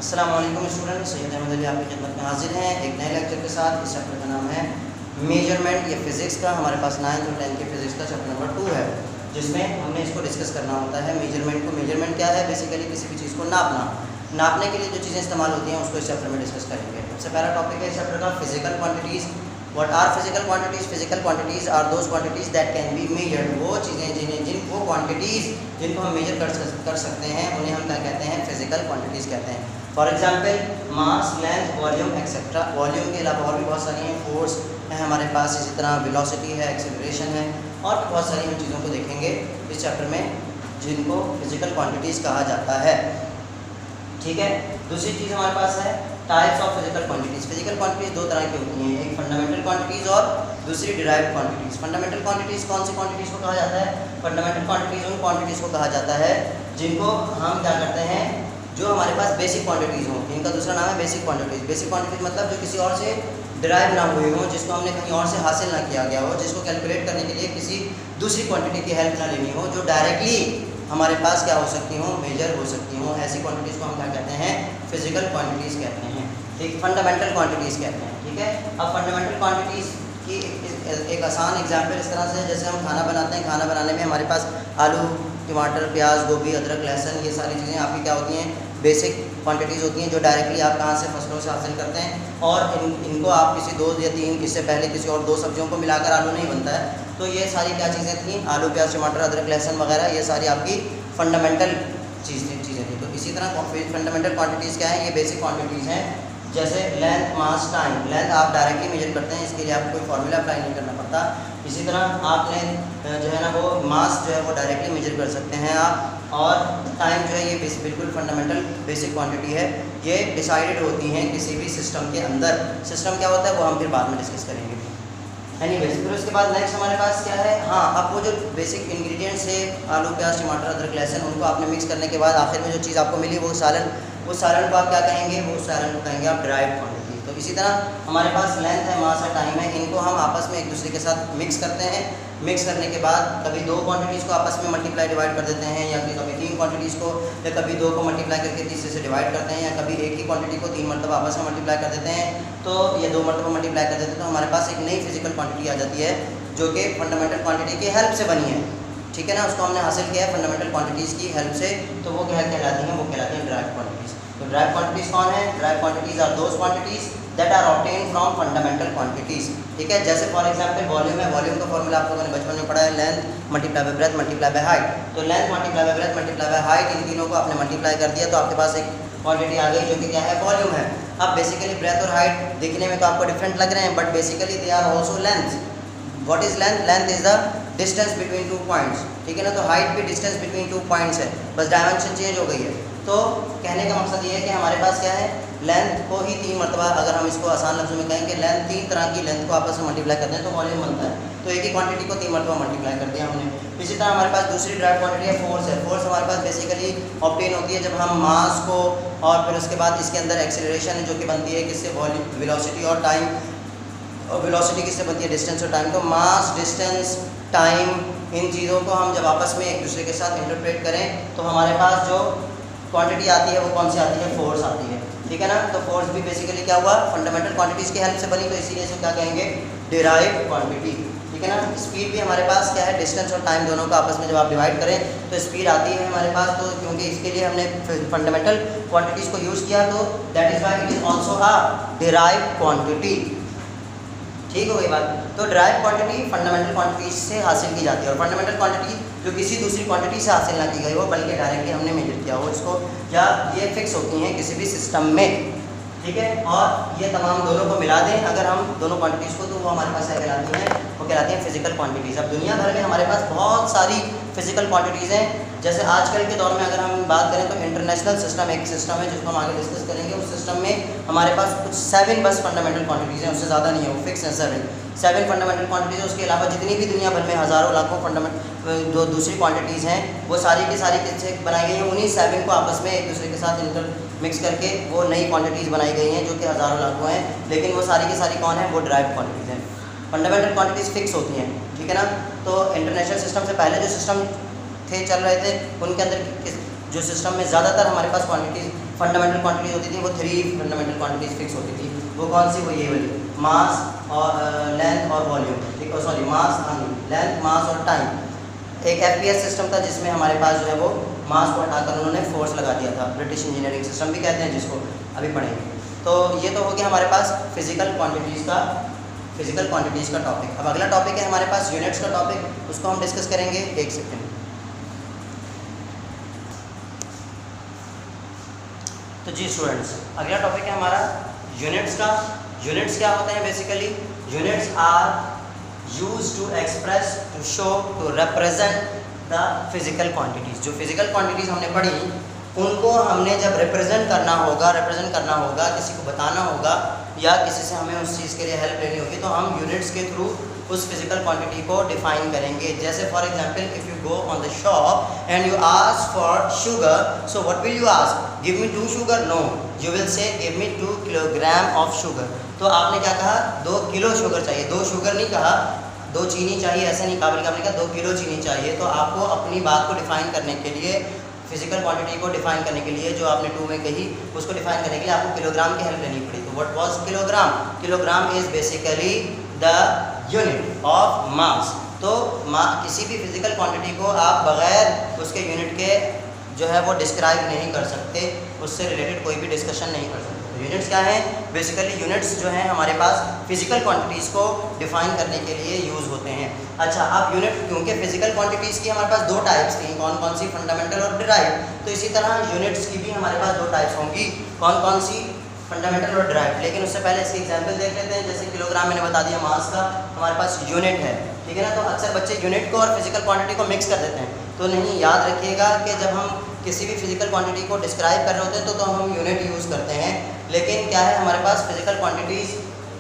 अस्सलाम वालेकुम स्टूडेंट, सैयद अहमद अली आपकी खिदमत में हाजिर हैं एक नए लेक्चर के साथ। इस चैप्टर का नाम है मेजरमेंट। ये फिज़िक्स का हमारे पास 9th और 10th के फिज़िक्स का चैप्टर नंबर 2 है, जिसमें हमने इसको डिस्कस करना होता है मेजरमेंट को। मेजरमेंट क्या है? बेसिकली किसी भी चीज़ को नापने के लिए जो चीज़ें इस्तेमाल होती हैं उसको इस चैप्टर में डिस्कस करेंगे। सबसे पहला टॉपिक है इस चैप्टर का physical quantities. What are physical quantities? Physical quantities are those quantities that can be measured. वो चीज़ें जिनको क्वांटिटीज़ जिनको हम मेजर कर सकते हैं उन्हें हम क्या कहते हैं? फिजिकल क्वांटिटीज़ कहते हैं। For example mass, length, volume etcetera. Volume के अलावा और भी बहुत सारी हैं, फोर्स है हमारे पास, इसी तरह वेलोसिटी है, एक्सेलरेशन है, और भी बहुत सारी हम चीज़ों को देखेंगे इस चैप्टर में जिनको फिजिकल क्वांटिटीज़ कहा जाता है। ठीक है। दूसरी चीज़ हमारे पास है types of physical quantities. Physical quantities दो तरह की होती हैं, एक फंडामेंटल क्वांटिटीज़ और दूसरी डिराइव्ड क्वांटिटीज़। फंडामेंटल क्वांटिटीज़ कौन सी क्वांटिटीज़ को कहा जाता है? फंडामेंटल क्वांटिटीज़ उन क्वांटिटीज़ को कहा जाता है जिनको हम क्या करते हैं, जो हमारे पास बेसिक क्वांटिटीज़ हों। इनका दूसरा नाम है बेसिक क्वांटिटीज़। बेसिक क्वांटिटीज़ मतलब जो किसी और से डिराइव ना हुई हो, जिसको हमने कहीं और से हासिल ना किया गया हो, जिसको कैलकुलेट करने के लिए किसी दूसरी क्वांटिटी की हेल्प ना लेनी हो, जो डायरेक्टली हमारे पास क्या हो सकती हो, मेजर हो सकती हो। ऐसी क्वांटिटीज़ को हम क्या कहते हैं? फिजिकल क्वांटिटीज़ कहते हैं। ठीक, फंडामेंटल क्वांटिटीज़ कहते हैं। ठीक है। अब फंडामेंटल क्वांटिटीज़ की एक आसान एग्जाम्पल इस तरह से, जैसे हम खाना बनाते हैं, खाना बनाने में हमारे पास आलू, टमाटर, प्याज, गोभी, अदरक, लहसुन, ये सारी चीज़ें आपकी क्या होती हैं? बेसिक क्वांटिटीज़ होती हैं, जो डायरेक्टली आप कहाँ से फसलों से हासिल करते हैं, और इनको आप किसी 2 या 3, इससे पहले किसी और 2 सब्जियों को मिलाकर आलू नहीं बनता है। तो ये सारी क्या चीज़ें थी? आलू, प्याज, टमाटर, अदरक, लहसुन वगैरह, ये सारी आपकी फंडामेंटल चीज़ें थी। तो इसी तरह फंडामेंटल क्वांटिटीज़ क्या हैं? ये बेसिक क्वांटिटीज़ हैं। जैसे लेंथ, मास, टाइम। लेंथ आप डायरेक्टली मेजर करते हैं, इसके लिए आपको कोई फार्मूला अप्लाई नहीं करना पड़ता। इसी तरह आप लेंथ जो है ना, वो मास जो है वो डायरेक्टली मेजर कर सकते हैं आप। और टाइम जो है ये बिल्कुल फंडामेंटल बेसिक क्वांटिटी है। ये डिसाइडेड होती हैं किसी भी सिस्टम के अंदर। सिस्टम क्या होता है वो हम फिर बाद में डिस्कस करेंगे। एनीवेज, फिर उसके बाद नेक्स्ट हमारे पास क्या है? हाँ, अब वो जो बेसिक इंग्रेडिएंट्स है, आलू, प्याज, टमाटर, अदरक, लहसुन, उनको आपने मिक्स करने के बाद आखिर में जो चीज़ आपको मिली वो सालन, उस सालन को आप क्या कहेंगे? वो सालन को कहेंगे आप ड्राइव्ड क्वांटिटी। तो इसी तरह हमारे पास लेंथ है, मास है, टाइम है, इनको हम आपस में एक दूसरे के साथ मिक्स करते हैं। मिक्स करने के बाद कभी 2 क्वांटिटीज़ को आपस में मल्टीप्लाई डिवाइड कर देते हैं, या फिर कभी 3 क्वांटिटीज़ को, या कभी 2 को मल्टीप्लाई करके तीसरे से डिवाइड करते हैं, या कभी एक ही क्वांटिटी को 3 मरतबा आपस में मल्टीप्लाई कर देते हैं, तो ये 2 मरतबा मल्टीप्लाई कर देते हैं। तो हमारे पास एक नई फिजिकल क्वांटिटी आ जाती है जो कि फंडामेंटल क्वांटिटी की हेल्प से बनी है। ठीक है ना, उसको हमने हासिल किया है फंडामेंटल क्वांटिटीज़ की हेल्प से। तो वो क्या कहलाती हैं? वो कहलाती हैं ड्राइव्ड क्वांटिटीज़। तो ड्राइव्ड क्वांटिटीज़ कौन है? Derived quantities are those quantities that are obtained from fundamental quantities. ठीक है। जैसे फॉर एग्जांपल वॉल्यूम है। वॉल्यूम का फॉर्मूला आप लोगों ने बचपन में पढ़ा है, length multiply by breadth multiply by height. तो length multiply by breadth multiply by height, इन तीनों को आपने मल्टीप्लाई कर दिया तो आपके पास एक क्वांटिटी आ गई जो कि क्या है? वॉल्यूम है। अब बेसिकली ब्रेथ और हाइट दिखने में तो आपको डिफरेंट लग रहे हैं, but basically they are also length. What is length? Length is the distance between 2 points. ठीक है ना। तो हाइट भी डिस्टेंस बिटवीन 2 पॉइंट्स है, बस डायमेंशन चेंज हो गई है। तो कहने का मकसद ये है कि हमारे पास क्या है? लेंथ को ही 3 मरतबा, अगर हम इसको आसान लफ्ज़ों में कहें कि लेंथ 3 तरह की लेंथ को आपस में मल्टीप्लाई करते हैं तो वॉल्यूम बनता है। तो एक ही क्वांटिटी को 3 मरतबा मल्टीप्लाई कर दिया हमने। इसी तरह हमारे पास दूसरी ड्राइव क्वांटिटी है फोर्स है। फोर्स हमारे पास बेसिकली ऑब्टेन होती है जब हम मास को, और फिर उसके बाद इसके अंदर एक्सेलरेशन है जो कि बनती है किससे? वॉल्यूम, वेलोसिटी और टाइम। और वेलोसिटी किससे बनती है? डिस्टेंस और टाइम। तो मास, डिस्टेंस, टाइम, इन चीज़ों को हम जब आपस में एक दूसरे के साथ इंटरप्रेट करें तो हमारे पास जो क्वांटिटी आती है वो कौन सी आती है? फोर्स आती है। ठीक है ना। तो फोर्स भी बेसिकली क्या हुआ? फंडामेंटल क्वांटिटीज़ की हेल्प से बनी, तो इसीलिए इसे क्या कहेंगे? Derived quantity. ठीक है ना। स्पीड भी हमारे पास क्या है? डिस्टेंस और टाइम दोनों को आपस में जब आप डिवाइड करें तो स्पीड आती है हमारे पास। तो क्योंकि इसके लिए हमने फंडामेंटल क्वांटिटीज़ को यूज़ किया, तो that is why it is also a derived quantity. ठीक हो गई बात। तो ड्राइव क्वांटिटी फंडामेंटल क्वांटिटी से हासिल की जाती है, और फंडामेंटल क्वांटिटी जो किसी दूसरी क्वांटिटी से हासिल ना की गई हो, बल्कि डायरेक्टली हमने मेजर किया हो इसको, या ये फिक्स होती हैं किसी भी सिस्टम में। ठीक है। और ये तमाम दोनों को मिला दें अगर हम दोनों क्वांटिटीज़ को, तो वो हमारे पास क्या कहलाती हैं? वो कहलाती हैं फिजिकल क्वांटिटीज़। अब दुनिया भर में हमारे पास बहुत सारी फिजिकल क्वांटिटीज़ हैं। जैसे आजकल के दौर में अगर हम बात करें तो इंटरनेशनल सिस्टम एक सिस्टम है जिसको हम आगे डिस्कस करेंगे। उस सिस्टम में हमारे पास कुछ 7 बस फंडामेंटल क्वांटिटीज़ हैं, उससे ज़्यादा नहीं है, वो फिक्स है 7 फंडामेंटल क्वांटिटीज़ है। उसके अलावा जितनी भी दुनिया भर में हज़ारों लाखों जो दूसरी क्वांटिटीज़ हैं वो सारी की सारी किससे बनाई गई हैं? उन्हीं 7 को आपस में एक दूसरे के साथ मिक्स करके वो नई क्वांटिटीज़ बनाई गई हैं जो कि हज़ारों लाखों हैं, लेकिन वो सारी की सारी कौन है? वो ड्राइव्ड क्वांटिटीज़ हैं। फंडामेंटल क्वांटिटीज़ फिक्स होती हैं। ठीक है ना। तो इंटरनेशनल सिस्टम से पहले जो सिस्टम थे चल रहे थे उनके अंदर जो सिस्टम में ज़्यादातर हमारे पास क्वांटिटीज फंडामेंटल क्वांटिटीज होती थी, वो 3 फंडामेंटल क्वांटिटीज फिक्स होती थी। वो कौन सी? वो ये वाली, मास और लेंथ और वॉल्यूम, ठीक है, सॉरी मास, लेंथ, मास और टाइम। एक FPS सिस्टम था जिसमें हमारे पास जो है वो मास को हटाकर उन्होंने फोर्स लगा दिया था, ब्रिटिश इंजीनियरिंग सिस्टम भी कहते हैं जिसको, अभी पढ़ेंगे। तो ये तो हो गया हमारे पास फिजिकल क्वांटिटीज़ का टॉपिक। अब अगला टॉपिक है हमारे पास यूनिट्स का टॉपिक, उसको हम डिस्कस करेंगे। एक सेकेंड। तो जी स्टूडेंट्स, अगला टॉपिक है हमारा यूनिट्स का। यूनिट्स क्या होते हैं? Basically units are use to express, to show, to represent the physical quantities. जो फिजिकल क्वांटिटीज़ हमने पढ़ी उनको हमने जब रिप्रेजेंट करना होगा, किसी को बताना होगा या किसी से हमें उस चीज़ के लिए हेल्प लेनी होगी, तो हम यूनिट्स के थ्रू उस फिजिकल क्वांटिटी को डिफाइन करेंगे। जैसे for example, if you go on the shop and you ask for sugar, so what will you ask? Give me 2 sugar? No, you will say give me 2 kilogram of sugar. तो आपने क्या कहा? 2 kilo sugar चाहिए, 2 sugar नहीं कहा, 2 चीनी चाहिए, ऐसा नहीं कहा, बल्कि आपने कहा 2 किलो चीनी चाहिए। तो आपको अपनी बात को डिफाइन करने के लिए, फिजिकल क्वांटिटी को डिफाइन करने के लिए, जो आपने 2 में कही उसको डिफाइन करने के लिए आपको किलोग्राम की हेल्प लेनी पड़ी। तो what was kilogram? Kilogram is basically the unit of mass. तो किसी भी फिजिकल क्वांटिटी को आप बगैर उसके यूनिट के जो है वो डिस्क्राइब नहीं कर सकते, उससे रिलेटेड कोई भी डिस्कशन नहीं कर सकते। तो यूनिट्स क्या हैं? बेसिकली यूनिट्स जो हैं हमारे पास फिजिकल क्वांटिटीज़ को डिफाइन करने के लिए यूज़ होते हैं। अच्छा, अब यूनिट, क्योंकि फिजिकल क्वांटिटीज़ की हमारे पास 2 टाइप्स थी, कौन कौन सी? फंडामेंटल और डिराइव। तो इसी तरह यूनिट्स की भी हमारे पास 2 टाइप्स होंगी, कौन कौन सी? फंडामेंटल और डिराइव। लेकिन उससे पहले इसकी एग्जाम्पल देख लेते हैं। जैसे किलोग्राम मैंने बता दिया, मास का हमारे पास यूनिट है, ठीक है ना। तो अक्सर बच्चे यूनिट को और फिजिकल क्वांटिटी को मिक्स कर देते हैं। तो नहीं, याद रखिएगा कि जब हम किसी भी फिजिकल क्वांटिटी को डिस्क्राइब कर रहे होते हैं तो हम यूनिट यूज़ करते हैं। लेकिन क्या है, हमारे पास फिजिकल क्वांटिटीज़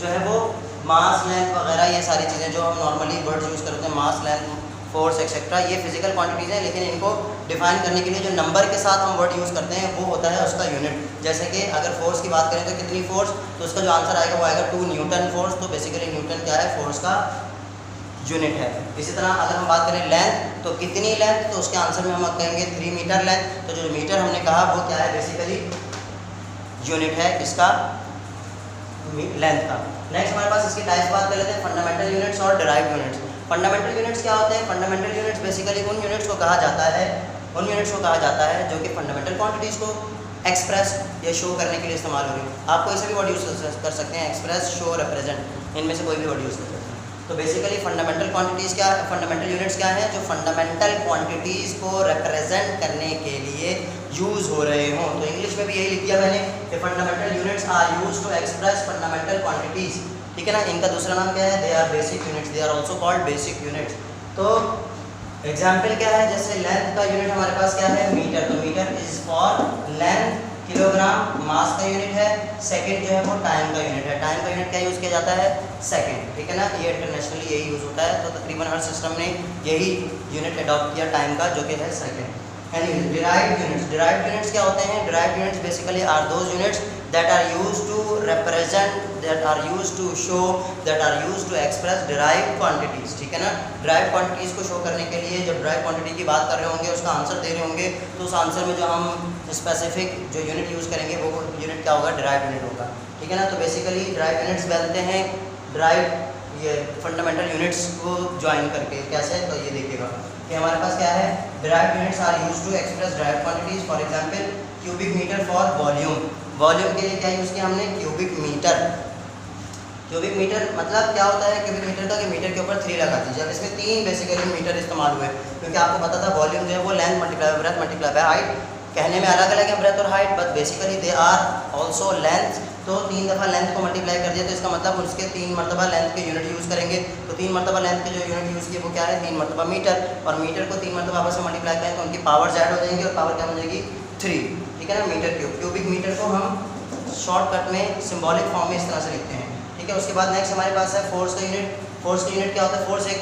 जो है वो मास, लेंथ वगैरह, ये सारी चीज़ें जो हम नॉर्मली वर्ड्स यूज़ करते हैं, मास, लेंथ, फोर्स एक्सेट्रा, ये फिजिकल क्वांटिटीज़ हैं। लेकिन इनको डिफाइन करने के लिए जो नंबर के साथ हम वर्ड यूज़ करते हैं वो होता है उसका यूनिट। जैसे कि अगर फोर्स की बात करें तो कितनी फोर्स, तो उसका जो आंसर आएगा वो आएगा 2 न्यूटन फोर्स। तो बेसिकली न्यूटन क्या है? फोर्स का यूनिट है। इसी तरह अगर हम बात करें लेंथ, तो कितनी लेंथ, तो उसके आंसर में हम कहेंगे 3 मीटर लेंथ। तो जो मीटर हमने कहा वो क्या है? बेसिकली यूनिट है इसका, लेंथ का। नेक्स्ट हमारे पास इसकी टाइप्स बात कर लेते हैं, फंडामेंटल यूनिट्स और डिराइव्ड यूनिट्स। फंडामेंटल यूनिट्स क्या होते हैं? फंडामेंटल यूनिट्स बेसिकली उन यूनिट्स को कहा जाता है जो कि फंडामेंटल क्वांटिटीज़ को एक्सप्रेस या शो करने के लिए इस्तेमाल हो रही है। आप कोई से भी वर्ड यूज़ कर सकते हैं, एक्सप्रेस, शो, रिप्रेजेंट, इनमें से कोई भी वर्ड यूज़ कर सकते हैं। तो बेसिकली फंडामेंटल क्वांटिटीज़ क्या है? फंडामेंटल यूनिट्स क्या है? जो फंडामेंटल क्वांटिटीज़ को रिप्रेजेंट करने के लिए यूज़ हो रहे हों। तो इंग्लिश में भी यही लिख दिया मैंने कि fundamental units are used to express fundamental quantities, ठीक है ना। इनका दूसरा नाम क्या है? They are basic units, they are also called basic units. तो एग्जाम्पल क्या है? जैसे लेंथ का यूनिट हमारे पास क्या है? मीटर। तो metre is for length. Kilogram mass का यूनिट है। सेकंड जो है वो टाइम का यूनिट है। टाइम का यूनिट क्या यूज़ किया जाता है? सेकंड, ठीक है ना। ये इंटरनेशनली यही यूज़ होता है। तो तकरीबन हर सिस्टम ने यही यूनिट अडॉप्ट किया टाइम का, जो कि है सेकंड। एंड डिराइव्ड यूनिट्स क्या होते हैं? Derived units basically are those units that are used to represent, that are used to show, that are used to express derived quantities, ठीक है ना। derived quantities को शो करने के लिए जब derived quantity की बात कर रहे होंगे, उसका आंसर दे रहे होंगे, तो उस आंसर में जो हम स्पेसिफिक जो यूनिट यूज़ करेंगे वो यूनिट क्या होगा? derived यूनिट होगा, ठीक है ना। तो बेसिकली derived यूनिट्स बनते हैं derived ये फंडामेंटल यूनिट्स को ज्वाइन करके। कैसे? तो ये देखिएगा कि हमारे पास क्या है? derived units are used to express derived quantities. For example, cubic meter for volume. Volume के लिए क्या यूज़ किया हमने? Cubic metre. क्यूबिक मीटर मतलब क्या होता है क्यूबिक मीटर का? कि मीटर के ऊपर 3 लगा दीजिए। अब इसमें 3 बेसिकली मीटर इस्तेमाल हुए, क्योंकि आपको पता था वॉल्यूम जो है वो length multiply by breadth multiply by height. कहने में अलग अलग है ब्रेथ और height, but basically they are also length. तो 3 दफ़ा लेंथ को मल्टीप्लाई कर दिया, तो इसका मतलब उसके 3 मरतबा लेंथ के यूनिट यूज़ करेंगे। तो 3 मरतबा लेंथ के जो यूनिट यूज़ किए वो क्या है? 3 मरतबा मीटर। और मीटर को 3 मरतबा आपस में मल्टीप्लाई करें तो उनकी पावर्स ऐड हो जाएंगी, और पावर क्या हो जाएगी? 3, ठीक है ना। Metre cube. क्यूबिक मीटर को हम शॉर्टकट में सिंबॉलिक फॉर्म में इस तरह से लिखते हैं, ठीक है। उसके बाद नेक्स्ट हमारे पास है फोर्स का यूनिट। फोर्स का यूनिट क्या होता है? फोर्स एक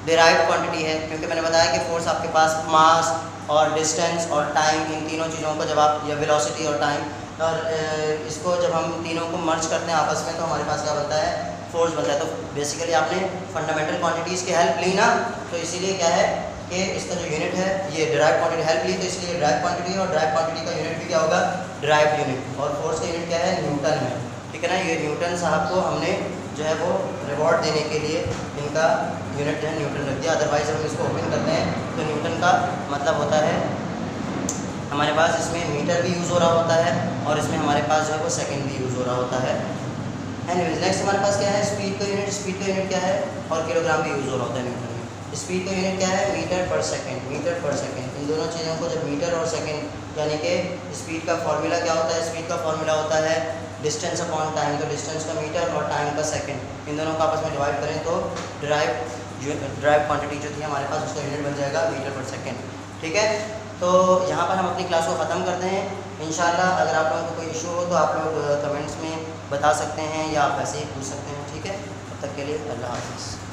डिराइव्ड क्वांटिटी है, क्योंकि मैंने बताया कि फोर्स आपके पास मास और डिस्टेंस और टाइम, इन तीनों चीज़ों को जब आप, या वेलोसिटी और टाइम, और इसको जब हम तीनों को मर्ज करते हैं आपस में तो हमारे पास क्या बनता है? फोर्स बनता है। तो बेसिकली आपने फंडामेंटल क्वांटिटीज़ की हेल्प ली ना, तो इसीलिए क्या है? कि इसका जो यूनिट है ये डिराइव क्वांटिटी हेल्प ली, तो इसलिए डिराइव क्वांटिटी है, और डिराइव क्वांटिटी का यूनिट भी क्या होगा, डिराइव यूनिट, और फोर्स का यूनिट क्या है, न्यूटन है। ठीक है ना, ये न्यूटन साहब को हमने जो है वो रिवॉर्ड देने के लिए इनका यूनिट जो है न्यूटन रख दिया। अदरवाइज़ हम इसको ओपन करते हैं तो न्यूटन का मतलब होता है हमारे पास इसमें मीटर भी यूज़ हो रहा होता है, और इसमें हमारे पास जो है वो सेकेंड भी यूज़ हो रहा होता है। एनीवेज नेक्स्ट हमारे पास क्या है, स्पीड का यूनिट। स्पीड का यूनिट क्या है, और किलोग्राम भी यूज़ हो रहा होता है न्यूटन में। स्पीड का यूनिट क्या है, मीटर पर सेकेंड, मीटर पर सेकेंड। इन दोनों चीज़ों को जब मीटर और सेकेंड यानी कि स्पीड का फार्मूला क्या होता है, स्पीड का फार्मूला होता है डिस्टेंस अपॉन टाइम, तो डिस्टेंस का मीटर और टाइम का सेकेंड, इन दोनों को आपस में डिवाइड करें तो ड्राइव क्वांटिटी जो थी हमारे पास उसका यूनिट बन जाएगा मीटर पर सेकेंड। ठीक है, तो यहाँ पर हम अपनी क्लास को ख़त्म करते हैं। इंशाल्लाह अगर आप लोगों को कोई इशू हो तो आप लोग कमेंट्स में बता सकते हैं या आप वैसे ही पूछ सकते हैं। ठीक है, तब तक के लिए अल्लाह हाफ़िज़।